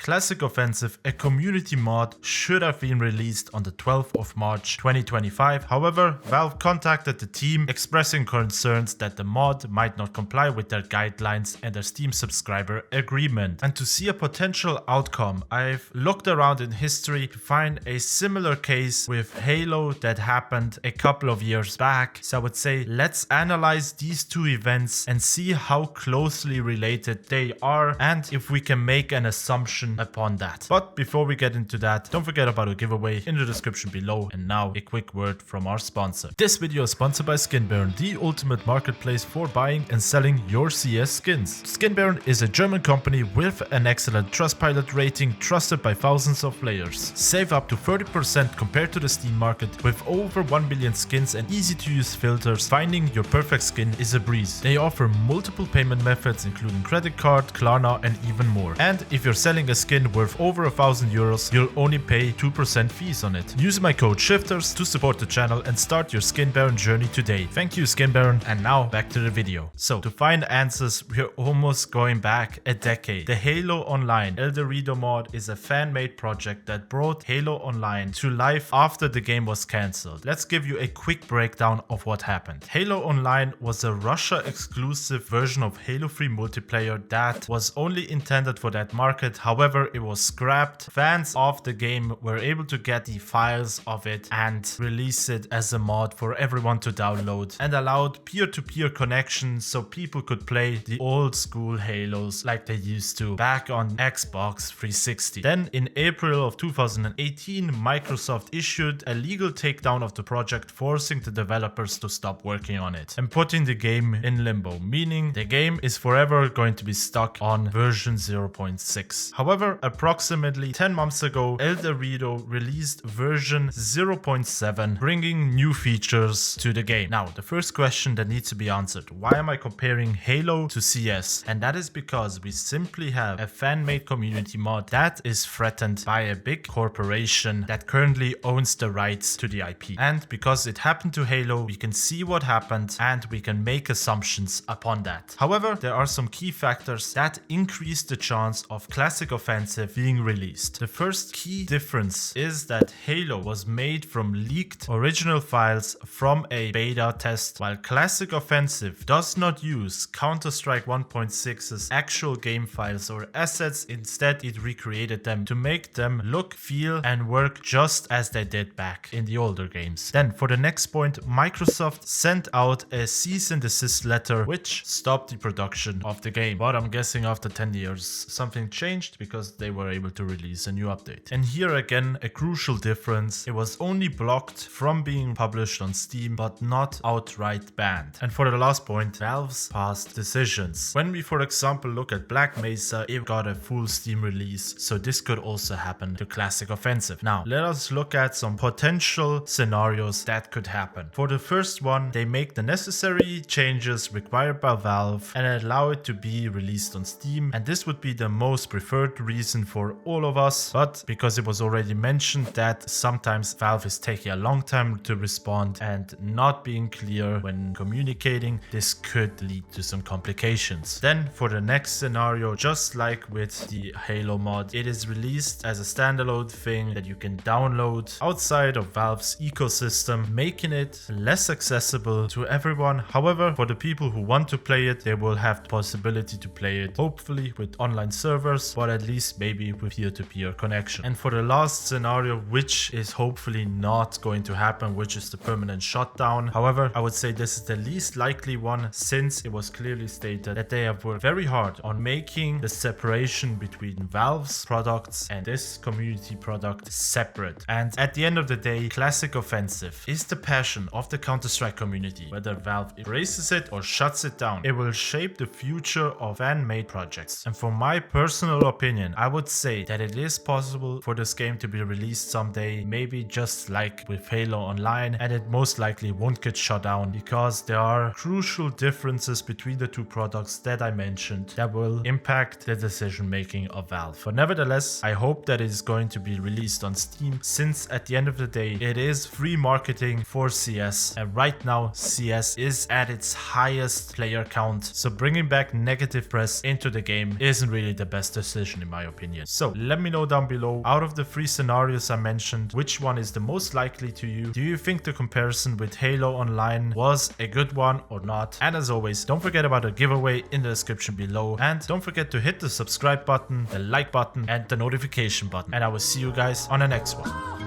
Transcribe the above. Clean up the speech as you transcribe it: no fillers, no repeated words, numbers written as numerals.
Classic Offensive, a community mod, should have been released on the 12th of March 2025. However, Valve contacted the team expressing concerns that the mod might not comply with their guidelines and their Steam subscriber agreement. And to see a potential outcome, I've looked around in history to find a similar case with Halo that happened a couple of years back. So I would say let's analyze these two events and see how closely related they are and if we can make an assumption upon that. But before we get into that, don't forget about a giveaway in the description below. And now a quick word from our sponsor. This video is sponsored by SkinBaron, the ultimate marketplace for buying and selling your CS skins. SkinBaron is a German company with an excellent Trustpilot rating, trusted by thousands of players. Save up to 30% compared to the Steam market with over 1 million skins and easy to use filters. Finding your perfect skin is a breeze. They offer multiple payment methods including credit card, Klarna and even more. And if you're selling a skin worth over 1,000 euros, you'll only pay 2% fees on it. Use my code Shifterz to support the channel and start your SkinBaron journey today. Thank you SkinBaron, and now back to the video. So to find answers, we're almost going back a decade. The Halo Online El Dorado mod is a fan-made project that brought Halo Online to life after the game was cancelled. Let's give you a quick breakdown of what happened. Halo Online was a Russia exclusive version of Halo 3 multiplayer that was only intended for that market. However, it was scrapped. Fans of the game were able to get the files of it and release it as a mod for everyone to download, and allowed peer-to-peer connections so people could play the old school Halos like they used to back on Xbox 360. Then in April of 2018, Microsoft issued a legal takedown of the project, forcing the developers to stop working on it and putting the game in limbo, meaning the game is forever going to be stuck on version 0.6. However, approximately 10 months ago, El Dorado released version 0.7, bringing new features to the game. Now, the first question that needs to be answered: why am I comparing Halo to CS? And that is because we simply have a fan-made community mod that is threatened by a big corporation that currently owns the rights to the IP. And because it happened to Halo, we can see what happened and we can make assumptions upon that. However, there are some key factors that increase the chance of Classic Offensive being released. The first key difference is that Halo was made from leaked original files from a beta test, while Classic Offensive does not use Counter-Strike 1.6's actual game files or assets. Instead, it recreated them to make them look, feel and work just as they did back in the older games. Then for the next point, Microsoft sent out a cease and desist letter which stopped the production of the game. But I'm guessing after 10 years something changed because they were able to release a new update. And here again, a crucial difference: it was only blocked from being published on Steam but not outright banned. And for the last point, Valve's past decisions. When we for example look at Black Mesa, it got a full Steam release, so this could also happen to Classic Offensive. Now let us look at some potential scenarios that could happen. For the first one, they make the necessary changes required by Valve and allow it to be released on Steam, and this would be the most preferred reason for all of us. But because it was already mentioned that sometimes Valve is taking a long time to respond and not being clear when communicating, this could lead to some complications. Then for the next scenario, just like with the Halo mod, it is released as a standalone thing that you can download outside of Valve's ecosystem, making it less accessible to everyone. However, for the people who want to play it, they will have the possibility to play it hopefully with online servers, but at least maybe with peer-to-peer connection. And for the last scenario, which is hopefully not going to happen, which is the permanent shutdown. However, I would say this is the least likely one, since it was clearly stated that they have worked very hard on making the separation between Valve's products and this community product separate. And at the end of the day, Classic Offensive is the passion of the Counter-Strike community. Whether Valve embraces it or shuts it down, it will shape the future of fan-made projects. And for my personal opinion, I would say that it is possible for this game to be released someday, maybe just like with Halo Online, and it most likely won't get shut down because there are crucial differences between the two products that I mentioned that will impact the decision making of Valve. But nevertheless, I hope that it is going to be released on Steam, since at the end of the day it is free marketing for CS, and right now CS is at its highest player count, so bringing back negative press into the game isn't really the best decision in my my opinion. So let me know down below, out of the 3 scenarios I mentioned, which one is the most likely to you? Do you think the comparison with Halo Online was a good one or not? And as always, don't forget about the giveaway in the description below, and don't forget to hit the subscribe button, the like button, and the notification button, and I will see you guys on the next one.